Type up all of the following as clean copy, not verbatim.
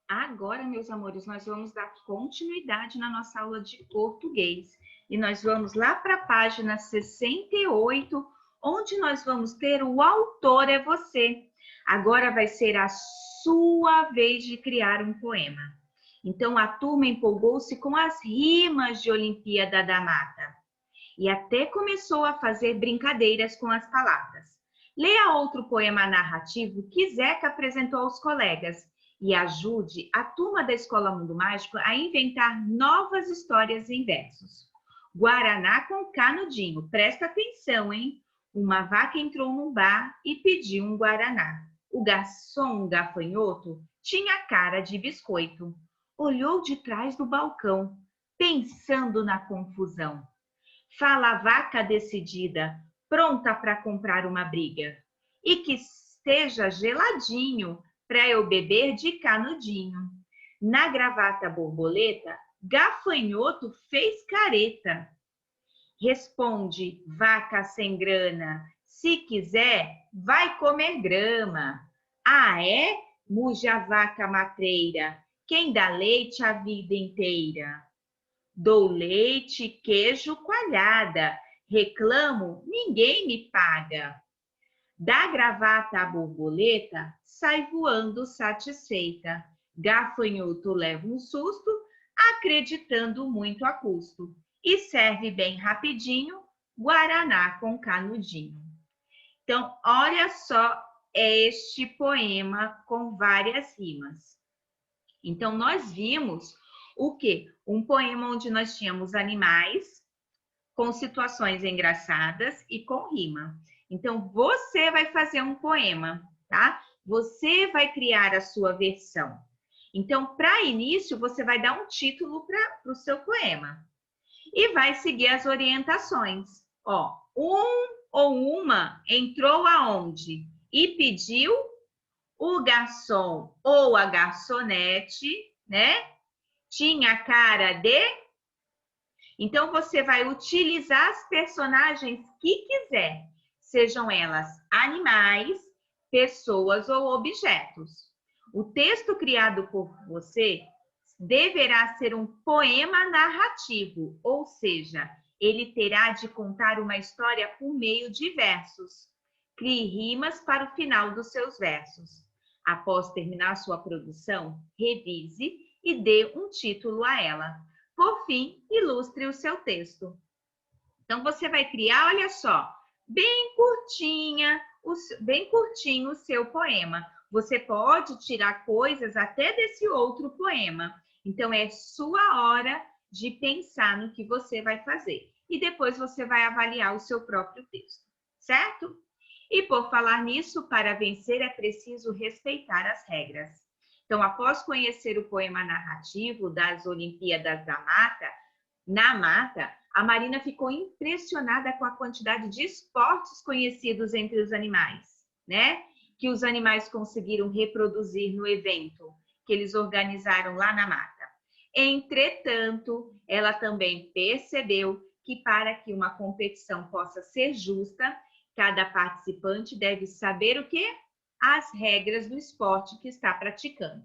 Agora, meus amores, nós vamos dar continuidade na nossa aula de português. E nós vamos lá para a página 68, onde nós vamos ter o autor é você. Agora vai ser a sua vez de criar um poema. Então, a turma empolgou-se com as rimas de Olimpíada da Mata. E até começou a fazer brincadeiras com as palavras. Leia outro poema narrativo que Zeca apresentou aos colegas e ajude a turma da Escola Mundo Mágico a inventar novas histórias em versos. Guaraná com canudinho. Presta atenção, hein? Uma vaca entrou num bar e pediu um guaraná. O garçom gafanhoto tinha cara de biscoito. Olhou de trás do balcão, pensando na confusão. Fala a vaca decidida, pronta para comprar uma briga. E que esteja geladinho para eu beber de canudinho. Na gravata borboleta, gafanhoto fez careta. Responde, vaca sem grana, se quiser, vai comer grama. Ah, é? Muge a vaca matreira, quem dá leite a vida inteira. Dou leite, queijo, coalhada. Reclamo, ninguém me paga. Da gravata à borboleta, sai voando satisfeita. Gafanhoto leva um susto, acreditando muito a custo. E serve bem rapidinho, guaraná com canudinho. Então, olha só este poema com várias rimas. Então, nós vimos o quê? Um poema onde nós tínhamos animais com situações engraçadas e com rima. Então, você vai fazer um poema, tá? Você vai criar a sua versão. Então, para início, você vai dar um título para o seu poema e vai seguir as orientações. Ó, um ou uma entrou aonde e pediu o garçom ou a garçonete, né? Tinha cara de. Então, você vai utilizar as personagens que quiser, sejam elas animais, pessoas ou objetos. O texto criado por você deverá ser um poema narrativo, ou seja, ele terá de contar uma história por meio de versos. Crie rimas para o final dos seus versos. Após terminar sua produção, revise e dê um título a ela. Por fim, ilustre o seu texto. Então, você vai criar, olha só, bem curtinho o seu poema. Você pode tirar coisas até desse outro poema. Então, é sua hora de pensar no que você vai fazer. E depois você vai avaliar o seu próprio texto, certo? E por falar nisso, para vencer é preciso respeitar as regras. Então, após conhecer o poema narrativo das Olimpíadas da Mata, na Mata, a Marina ficou impressionada com a quantidade de esportes conhecidos entre os animais, né? Que os animais conseguiram reproduzir no evento que eles organizaram lá na mata. Entretanto, ela também percebeu que para que uma competição possa ser justa, cada participante deve saber o quê? As regras do esporte que está praticando.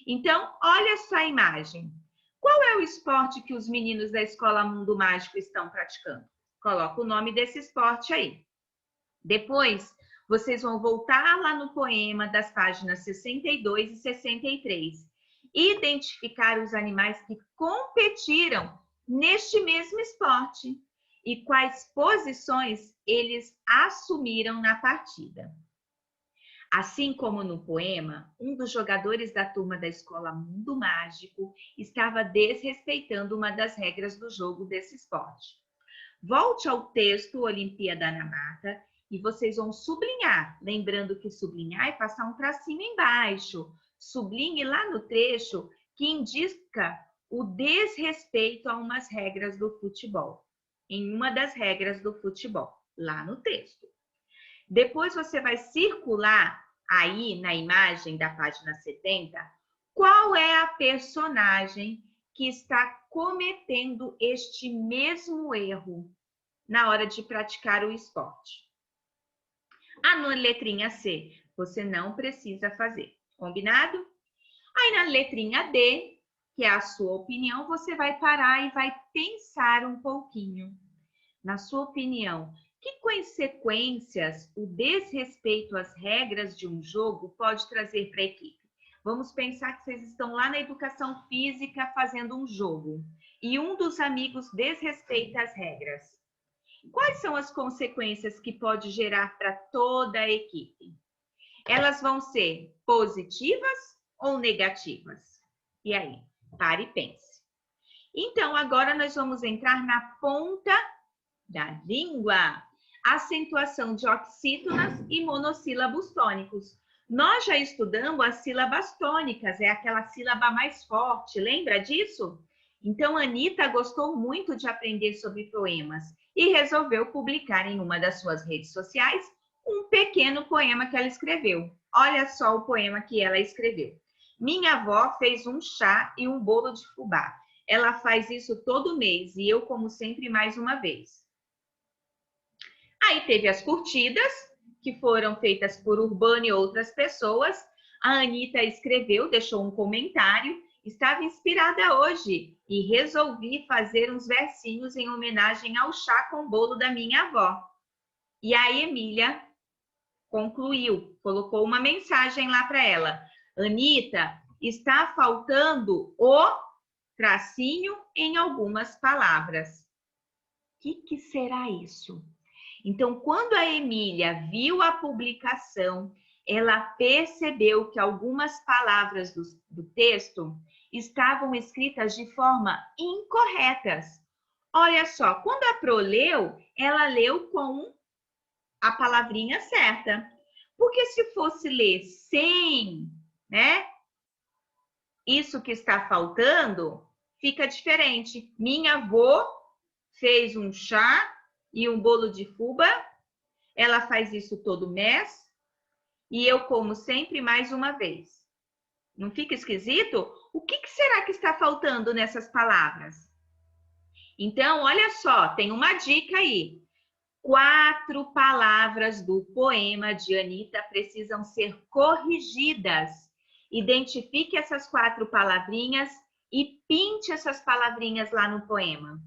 Então, olha só a imagem. Qual é o esporte que os meninos da Escola Mundo Mágico estão praticando? Coloca o nome desse esporte aí. Depois, vocês vão voltar lá no poema das páginas 62 e 63. Identificar os animais que competiram neste mesmo esporte e quais posições eles assumiram na partida. Assim como no poema, um dos jogadores da turma da Escola Mundo Mágico estava desrespeitando uma das regras do jogo desse esporte. Volte ao texto Olimpíada na Mata e vocês vão sublinhar, lembrando que sublinhar é passar um tracinho embaixo. Sublinhe lá no trecho que indica o desrespeito a umas regras do futebol, em uma das regras do futebol, lá no texto. Depois você vai circular aí na imagem da página 70 qual é a personagem que está cometendo este mesmo erro na hora de praticar o esporte. Na letrinha C, você não precisa fazer, combinado? Aí na letrinha D, que é a sua opinião, você vai parar e vai pensar um pouquinho. Na sua opinião, que consequências o desrespeito às regras de um jogo pode trazer para a equipe? Vamos pensar que vocês estão lá na educação física fazendo um jogo e um dos amigos desrespeita as regras. Quais são as consequências que pode gerar para toda a equipe? Elas vão ser positivas ou negativas? E aí? Pare e pense. Então, agora nós vamos entrar na ponta da língua. Acentuação de oxítonas e monossílabos tônicos. Nós já estudamos as sílabas tônicas, é aquela sílaba mais forte, lembra disso? Então, a Anitta gostou muito de aprender sobre poemas e resolveu publicar em uma das suas redes sociais um pequeno poema que ela escreveu. Olha só o poema que ela escreveu. Minha avó fez um chá e um bolo de fubá. Ela faz isso todo mês e eu, como sempre, mais uma vez. Aí teve as curtidas, que foram feitas por Urbano e outras pessoas. A Anitta escreveu, deixou um comentário. Estava inspirada hoje e resolvi fazer uns versinhos em homenagem ao chá com bolo da minha avó. E a Emília concluiu, colocou uma mensagem lá para ela. Anitta, está faltando o tracinho em algumas palavras. O que será isso? Então, quando a Emília viu a publicação, ela percebeu que algumas palavras do texto estavam escritas de forma incorretas. Olha só, quando a Pro leu, ela leu com a palavrinha certa. Porque se fosse ler sem, né? Isso que está faltando, fica diferente. Minha avó fez um chá e um bolo de fubá. Ela faz isso todo mês. E eu como sempre mais uma vez. Não fica esquisito? O que será que está faltando nessas palavras? Então, olha só, tem uma dica aí. 4 palavras do poema de Anitta precisam ser corrigidas. Identifique essas 4 palavrinhas e pinte essas palavrinhas lá no poema.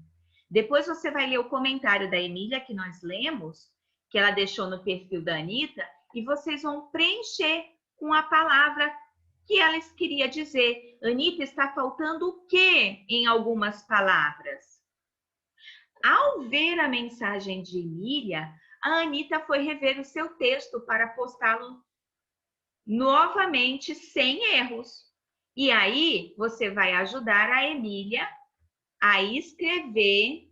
Depois você vai ler o comentário da Emília, que nós lemos, que ela deixou no perfil da Anitta, e vocês vão preencher com a palavra que ela queria dizer. Anitta, está faltando o quê em algumas palavras? Ao ver a mensagem de Emília, a Anitta foi rever o seu texto para postá-lo novamente sem erros. E aí, você vai ajudar a Emília a escrever...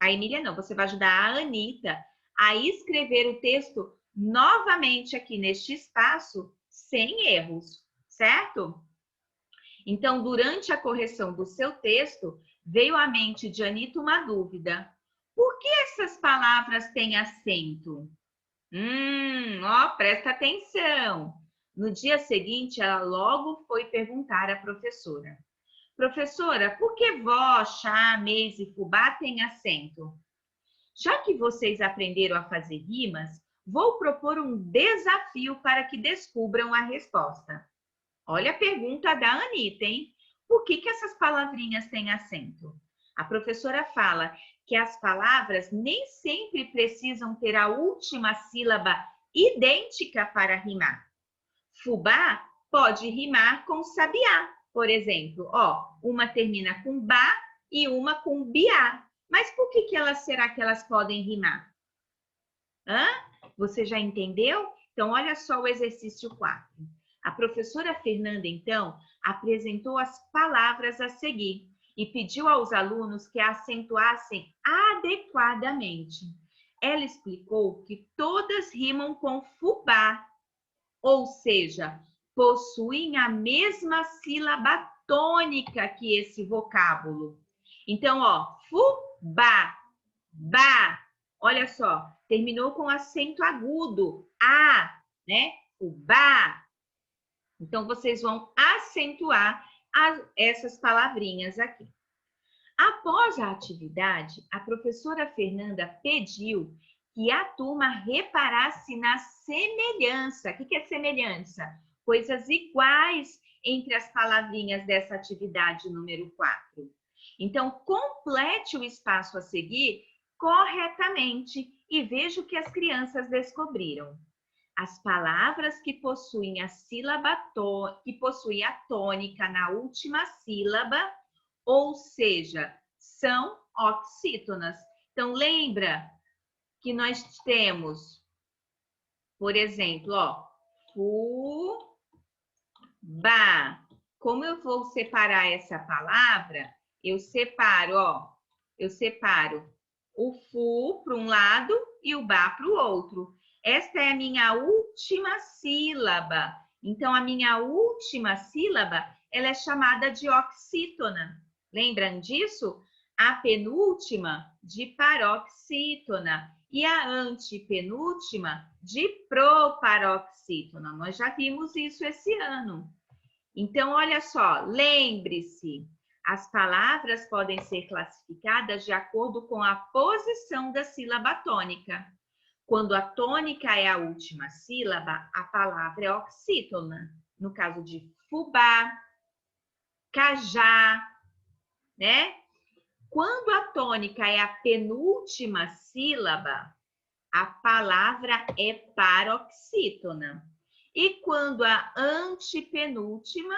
A Emília não, você vai ajudar a Anitta a escrever o texto novamente aqui neste espaço sem erros, certo? Então, durante a correção do seu texto, veio à mente de Anitta uma dúvida. Por que essas palavras têm acento? Ó, presta atenção. No dia seguinte, ela logo foi perguntar à professora. Professora, por que vó, chá, mês e fubá têm acento? Já que vocês aprenderam a fazer rimas, vou propor um desafio para que descubram a resposta. Olha a pergunta da Anitta, hein? Por que essas palavrinhas têm acento? A professora fala que as palavras nem sempre precisam ter a última sílaba idêntica para rimar. Fubá pode rimar com sabiá, por exemplo. Ó, uma termina com bá e uma com biá. Mas por que será que elas podem rimar? Você já entendeu? Então, olha só o exercício 4. A professora Fernanda, então, apresentou as palavras a seguir e pediu aos alunos que acentuassem adequadamente. Ela explicou que todas rimam com fubá, ou seja, possuem a mesma sílaba tônica que esse vocábulo. Então, ó, fubá, bá, olha só, terminou com acento agudo, a, né? Fubá. Então, vocês vão acentuar essas palavrinhas aqui. Após a atividade, a professora Fernanda pediu que a turma reparasse na semelhança. O que é semelhança? Coisas iguais entre as palavrinhas dessa atividade número 4. Então, complete o espaço a seguir corretamente e veja o que as crianças descobriram. As palavras que possuem a sílaba que possuem a tônica na última sílaba, ou seja, são oxítonas. Então, lembra que nós temos, por exemplo, ó, fubá. Como eu vou separar essa palavra? Eu separo o fu para um lado e o bá para o outro. Esta é a minha última sílaba. Então, a minha última sílaba, ela é chamada de oxítona. Lembram disso? A penúltima, de paroxítona. E a antepenúltima, de proparoxítona. Nós já vimos isso esse ano. Então, olha só, lembre-se, as palavras podem ser classificadas de acordo com a posição da sílaba tônica. Quando a tônica é a última sílaba, a palavra é oxítona. No caso de fubá, cajá, né? Quando a tônica é a penúltima sílaba, a palavra é paroxítona. E quando é a antepenúltima,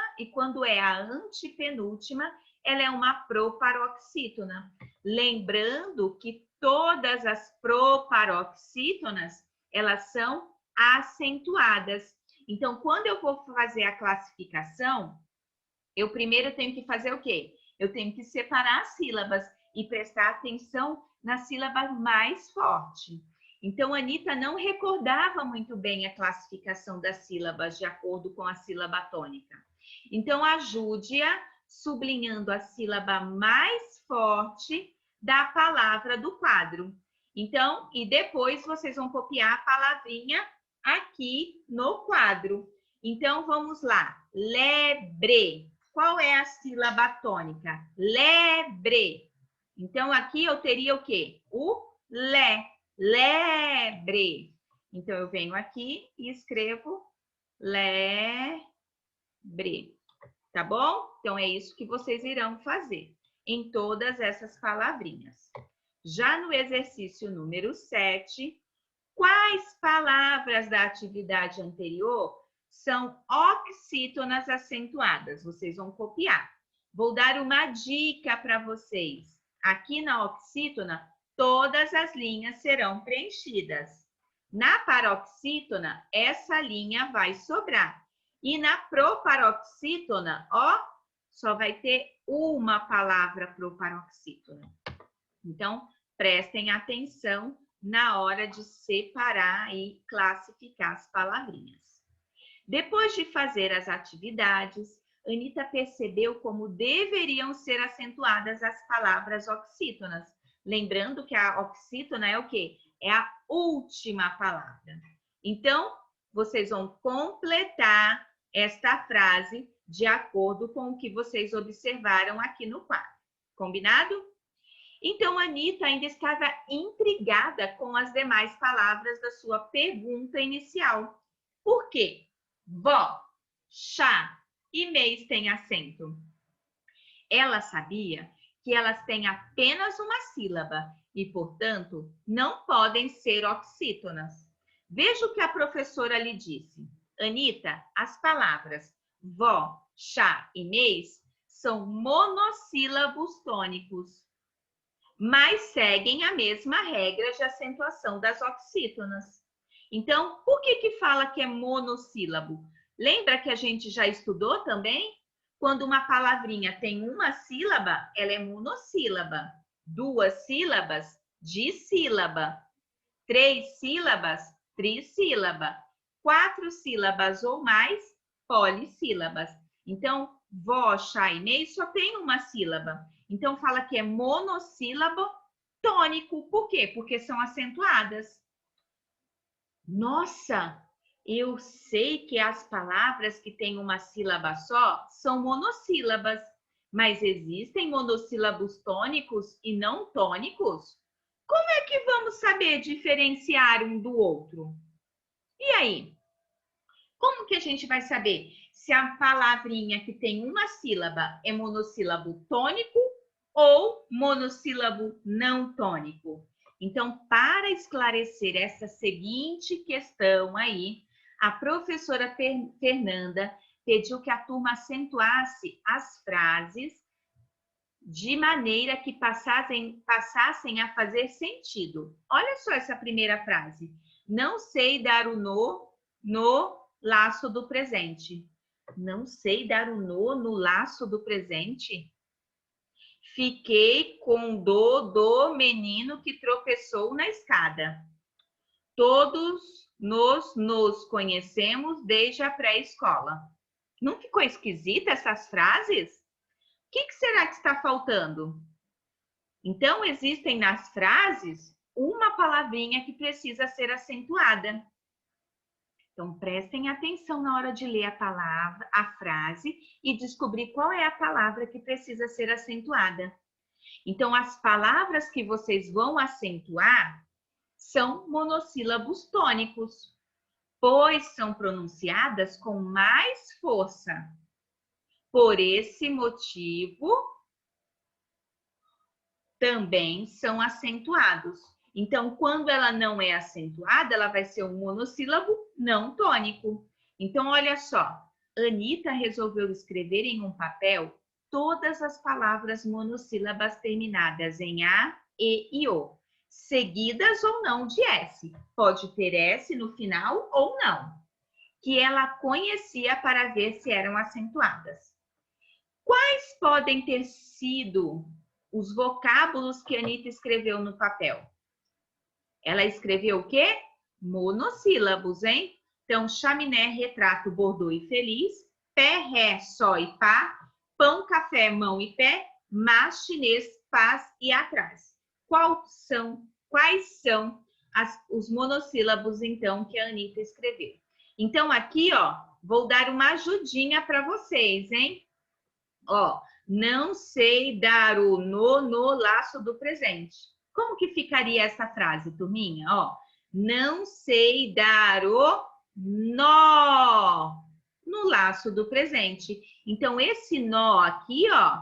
ela é uma proparoxítona. Lembrando que todas as proparoxítonas, elas são acentuadas. Então, quando eu vou fazer a classificação, eu primeiro tenho que fazer o quê? Eu tenho que separar as sílabas e prestar atenção na sílaba mais forte. Então, a Anitta não recordava muito bem a classificação das sílabas de acordo com a sílaba tônica. Então, ajude-a sublinhando a sílaba mais forte da palavra do quadro. Então, e depois vocês vão copiar a palavrinha aqui no quadro. Então, vamos lá. Lebre. Qual é a sílaba tônica? Lebre. Então, aqui eu teria o quê? O lé. Lebre. Então, eu venho aqui e escrevo lebre. Tá bom? Então, é isso que vocês irão fazer em todas essas palavrinhas. Já no exercício número 7, quais palavras da atividade anterior são oxítonas acentuadas? Vocês vão copiar. Vou dar uma dica para vocês. Aqui na oxítona, todas as linhas serão preenchidas. Na paroxítona, essa linha vai sobrar. E na proparoxítona, ó, só vai ter uma palavra proparoxítona. Então, prestem atenção na hora de separar e classificar as palavrinhas. Depois de fazer as atividades, Anitta percebeu como deveriam ser acentuadas as palavras oxítonas. Lembrando que a oxítona é o quê? É a última palavra. Então, vocês vão completar esta frase de acordo com o que vocês observaram aqui no quadro. Combinado? Então, a Anitta ainda estava intrigada com as demais palavras da sua pergunta inicial. Por quê? Vó, chá e mês têm acento. Ela sabia que elas têm apenas uma sílaba e, portanto, não podem ser oxítonas. Veja o que a professora lhe disse. Anitta, as palavras vó, chá e mês são monossílabos tônicos, mas seguem a mesma regra de acentuação das oxítonas. Então, por que fala que é monossílabo? Lembra que a gente já estudou também? Quando uma palavrinha tem uma sílaba, ela é monossílaba. 2 sílabas, dissílaba. 3 sílabas, trissílaba. 4 sílabas ou mais, polissílabas. Então, vó, chá e mês só tem uma sílaba. Então, fala que é monossílabo tônico. Por quê? Porque são acentuadas. Nossa, eu sei que as palavras que têm uma sílaba só são monossílabas, mas existem monossílabos tônicos e não tônicos? Como é que vamos saber diferenciar um do outro? E aí? Como que a gente vai saber se a palavrinha que tem uma sílaba é monossílabo tônico ou monossílabo não tônico. Então, para esclarecer essa seguinte questão aí, a professora Fernanda pediu que a turma acentuasse as frases de maneira que passassem a fazer sentido. Olha só essa primeira frase. Não sei dar o no laço do presente. Não sei dar o no laço do presente? Fiquei com dó do menino que tropeçou na escada. Todos nos conhecemos desde a pré-escola. Não ficou esquisita essas frases? O que será que está faltando? Então, existem nas frases uma palavrinha que precisa ser acentuada. Então, prestem atenção na hora de ler a palavra, a frase e descobrir qual é a palavra que precisa ser acentuada. Então, as palavras que vocês vão acentuar são monossílabos tônicos, pois são pronunciadas com mais força. Por esse motivo, também são acentuados. Então, quando ela não é acentuada, ela vai ser um monossílabo não tônico. Então, olha só, Anita resolveu escrever em um papel todas as palavras monossílabas terminadas em A, E e O, seguidas ou não de S. Pode ter S no final ou não, que ela conhecia para ver se eram acentuadas. Quais podem ter sido os vocábulos que a Anita escreveu no papel? Ela escreveu o quê? Monossílabos, hein? Então, chaminé, retrato, bordô e feliz, pé, ré, só e pá, pão, café, mão e pé, mas, chinês, paz e atrás. Quais são os monossílabos, então, que a Anita escreveu? Então, aqui, ó, vou dar uma ajudinha para vocês, hein? Ó, não sei dar o no laço do presente. Como que ficaria essa frase, turminha? Ó, não sei dar o nó no laço do presente. Então, esse nó aqui, ó,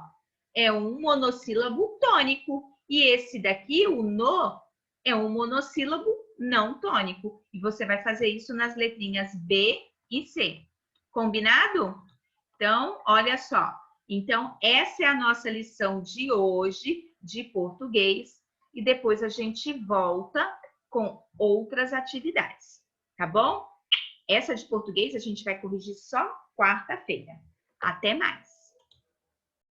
é um monossílabo tônico. E esse daqui, o no, é um monossílabo não tônico. E você vai fazer isso nas letrinhas B e C. Combinado? Então, olha só. Então, essa é a nossa lição de hoje de português e depois a gente volta com outras atividades, tá bom? Essa de português a gente vai corrigir só quarta-feira. Até mais!